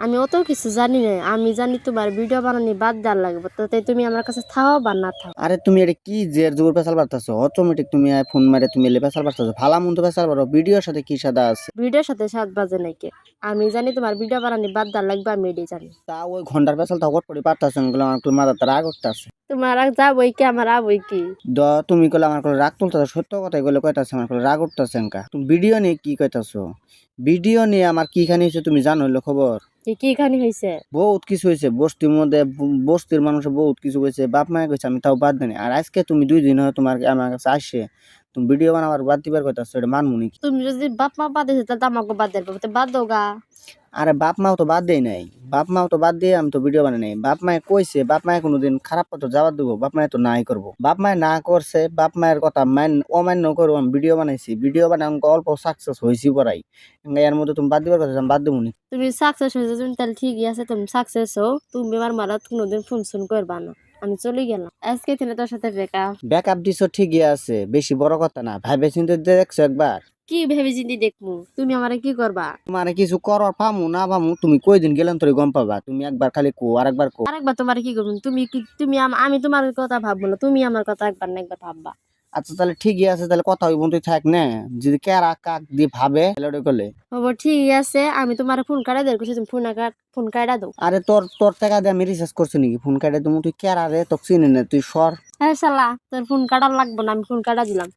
আমি অত কিছু জানি না। আমি জানি তোমার ভিডিও বানানি বাদ দেওয়ার লাগবে, তাতে তুমি আমার কাছে থাও বা না থাও। আরে তুমি এটা কি জের জোর পেশাল পারতাছো? অটোমেটিক তুমি ফোন মারে তুমি এলে পেশাল পারতাছো। ভালা মন্দ পেশাল পারো, ভিডিওর সাথে কি সাদা আছে? ভিডিওর সাথে 7 বাজে নাকি? আমি জানি তোমার ভিডিও বানানি বাদ দেওয়ার লাগবে, আমি এটাই জানি। তা ওই ঘন্টার পেশাল তা অট করে পারতাছো, আমার মাথা তারা রাগ করতেছে। তোমার আর যাবই কি, আমার আবই কি? তুমি কইলে আমার কলে রাগ তুলতেছো, সত্য কথাই কইলে কইতাছে আমার কলে রাগ উঠতেছে এনকা। তুমি ভিডিও নিয়ে কি কইতাছো? ভিডিও নিয়ে আমার কি খানি হয়েছে তুমি জানো? হইলো খবর কি খানি হয়েছে? বহুত কিছু হয়েছে বস্তির মধ্যে, বস্তির মানুষের বহুত কিছু হয়েছে। বাপ মায়ে কইছে আমি তাও বাদ দিনি। আর আজকে তুমি 2 দিন হয় তোমার আমার কাছে আসে তুমি ভিডিও বানাবার বাদ দিবার কইতাছো, এটা মানমু নাকি? তুমি যদি বাপ মা বাদ দিছো তাহলে আমাকে বাদ দেবো, বাদ দাও গা। আরে বাপ মাও তো বাদ দেয় নাই, বাপ মাও তো বাদ দিয়ে আমি তো ভিডিও বানাই নাই। বাপ মায়ে কইছে, বাপ মায়ে কোনোদিন খারাপ কথা জবাব দেবো? বাপ মায়ে তো নাই করবো। বাপ মায়ে না করছে, বাপ মায়ের কথা অমান্য করবো? আমি ভিডিও বানাইছি, ভিডিও বানাই আমাকে অল্প সাকসেস হয়েছি পড়াই। এর মধ্যে তুমি বাদ দিবার কথা আমি বাদ দেবো নি? তুমি সাকসেস হয়েছে তুমি তাহলে ঠিকই আছে, তুমি সাকসেস হও। তুমি আমার মারাত কোনোদিন ফোন ফোন করবা না। আমি চলে গেলাম আজকে থেকে তোর সাথে ব্রেকআপ। ব্যাকআপ দিছো ঠিকই আছে, বেশি বড় কথা না। ভাইবে চিন্তে দেখছো একবার? কি ভেবে চিন্তি দেখবো? তুমি আমারে কি করবা? তোমার কিছু করার পামু না পামু তুমি কই দিন গেলেন তোরে গম পাবা। তুমি একবার খালি কো আর একবার কো। আরেকবার তোমারে কি করবো? তুমি কি তুমি আমি তোমার কথা ভাববো না, তুমি আমার কথা একবার না একবার ভাববা। আচ্ছা তাহলে ঠিকই আছে, তাহলে কথা হইব তুই থাক না। যদি কেরা কাক দিয়ে ভাবে তাহলে ওটা করলে। খবর ঠিক আছে, আমি তোমার ফোন কাটা দেবো, তুমি ফোন কাটা দাও। আরে তোর তোর টাকা দিয়ে আমি রিচার্জ করছি নাকি? ফোন কাটে তুমি, তুই কেরা রে? তোকে চিনি না, তুই সর। হ্যাঁ শালা, তোর ফোন কাটা লাগবো না, আমি ফোন কাটা দিলাম।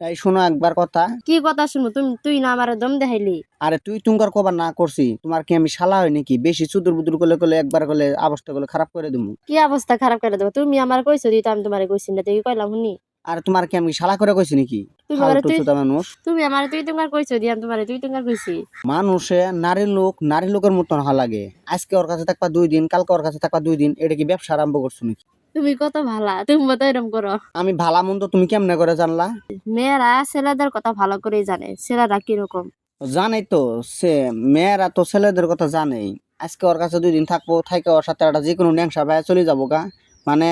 এই শোনো একবার কথা। কি কথা শুনবো? তুই না আমার দম দেখাইলি। আরে তুই তুঙ্গার কবার না করছি, তোমার কি আমি শালা হয় নাকি? বেশি চুদুর বুদুর করলে করলে একবার করলে অবস্থা করলে খারাপ করে দিমু। কি অবস্থা খারাপ করে দেবো? তুমি আমার কইছো দিতে, আমি তোমারে কইছি না, তুই কইলাম শুনি। আরে তোমার কি আমি শালা করে কইছি নাকি? তুমি আমার ফালতু তুই চোদা মানুষ। তুমি আমার তুই তোমার কইছো দিয়ে আমি তোমারে তুই তোমার কইছি। মানুষে নারী লোকের মতন হওয়া লাগে। আজকে ওর কাছে থাকবা 2 দিন, কালকে ওর কাছে থাকবা 2 দিন, এটা কি ব্যবসা আরম্ভ করছো নাকি? তুমি কত ভালা, তুমি মতো এরকম করো। আমি ভালা মন্দ তুমি কেমনে করে জানলা? মেয়েরা ছেলেদের কথা ভালো করেই জানে, ছেলেরা কিরকম। জানাই তো, সে মেয়েরা তো ছেলেদের কথা জানেই। আজকে ওর কাছে 2 দিন থাকবো, থাইকে ওর সাথে একটা যে কোনো ন্যাংসা ভাই চলে যাবো গা। মানে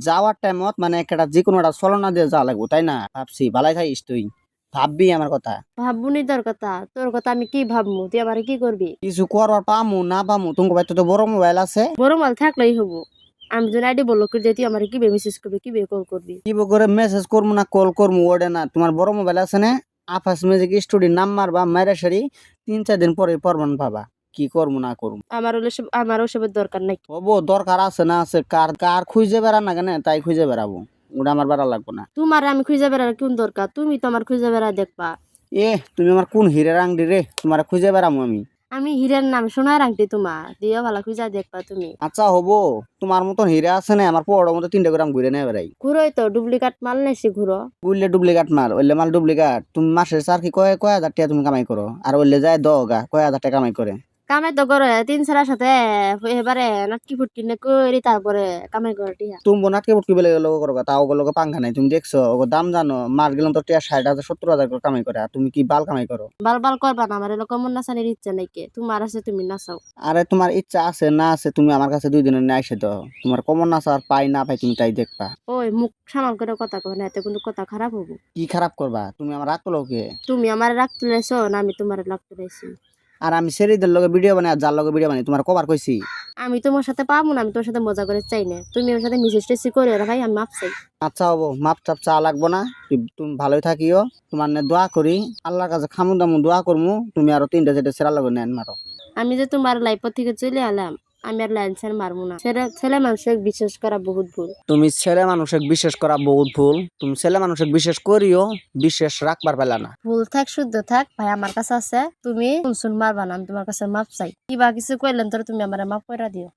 যাওয়ার টাইমত মানে একটা যে কোনো একটা ছলনা দিয়ে যাওয়া লাগবো, তাই না? ভাবছি ভালাই থাকিস তুই, ভাববি আমার কথা। ভাববুনি তোর কথা আমি কি ভাববো? তুই আমারে কি করবি? কিছু করবার পামু না পামু, তোমার বাড়িতে তো বড় মোবাইল আছে। বড় মাল থাকলেই হবো। আমি যদি আইডি বললো করে দিয়ে তুই আমার কি মেসেজ করবি, কি কল করবি? কি করে মেসেজ করবো না কল করবো ওটা না, তোমার বড় মোবাইল আছে না? আফাস ম্যাজিক স্টুডিও নাম মারবা, মাইরা সারি 3-4 দিন পরে পরবান পাবা কি করবো না করবো। আমার ওসবের দরকার নাই। হবো দরকার আছে না আছে, কার কার খুঁজে বেড়া না কেন তাই খুঁজে বেড়াবো, ওটা আমার বেড়া লাগবো না। তোমার আমি খুঁজে বেড়ার কোন দরকার? তুমি তো আমার খুঁজে বেড়া দেখবা। তুমি আমার কোন হীরের আংটি রে, তোমার খুঁজে বেড়ামো আমি? আমি হীরের নাম সোনার আংটি তোমার দিয়ে ভালো খুঁজা দেখবা তুমি। আচ্ছা হবো, তোমার মতন হীরা আছে না আমার পড়ার মতো 3 গ্রাম ঘুরে নেই বেড়াই। ঘুরোই তো ডুপ্লিকেট মাল নেছি ঘুরো। বুঝলে ডুপ্লিকেট মাল, ওইলে মাল ডুপ্লিকেট। তুমি মাসের চার কি কয় কয় হাজার টাকা তুমি কামাই করো, আর ওইলে যায় দগা কয় হাজার টাকা কামাই করে। কামে তো করে 3 ছেলের সাথে এবারে নাটকি ফুটকি নে করি, তারপরে কামাই করে টিহা। তুমি বোনাকে বুটকি বেলে গেল করো, তাও ওগুলো পাঙ্খা নাই। তুমি দেখছো ওগো দাম জানো? মাস গেলাম তো 60,000 70,000 করে কামাই করে, আর তুমি কি বাল কামাই করো? বাল বাল করবা না, আমার এরকম নাচানির ইচ্ছা নাই। কে তোমার আছে, তুমি নাচাও। আরে তোমার ইচ্ছা আছে না আছে, তুমি আমার কাছে 2 দিনের নিয়ে এসে দাও। তোমার কমন না আর পাই না পাই তুমি তাই দেখবা। ওই মুখ সামাল করে কথা কবে না, এতে কিন্তু কথা খারাপ হবো। কি খারাপ করবা? তুমি আমার রাগ লোকে। তুমি আমার রাখতে লাইছো না আমি তোমার রাখতে লাইছি? আর আমি সেরিদের লগে ভিডিও বানাই আর যার লগে ভিডিও বানাই তোমার কবার কইছি? আমি তোমার সাথে পাবো না, আমি তোমার সাথে মজা করে চাই না। তুমি আমার সাথে মিসেস টেসি করে না ভাই, আমি মাপ চাই। আচ্ছা হবো, মাপ টাপ চা লাগবো না। তুমি ভালোই থাকিও, তোমার নে দোয়া করি। আল্লাহর কাছে খামু দামু দোয়া করমু, তুমি আরো 3টা 4টা সেরা লগে নেন মারো। আমি যে তোমার লাইফ থেকে চলে এলাম, আমি আর লাইন ছাড় মারবো না। ছেলে মানুষকে বিশ্বাস করা বহুত ভুল। তুমি ছেলে মানুষকে বিশ্বাস করা বহুত ভুল। তুমি ছেলে মানুষকে বিশ্বাস করিও, বিশ্বাস রাখবার পেলা না। ভুল থাক শুদ্ধ থাক ভাই, আমার কাছে আছে। তুমি শুন মারবা না, আমি তোমার কাছে মাপ চাই। কিবা কিছু কইলেন তোর তুমি আমার মাফ করে দিও।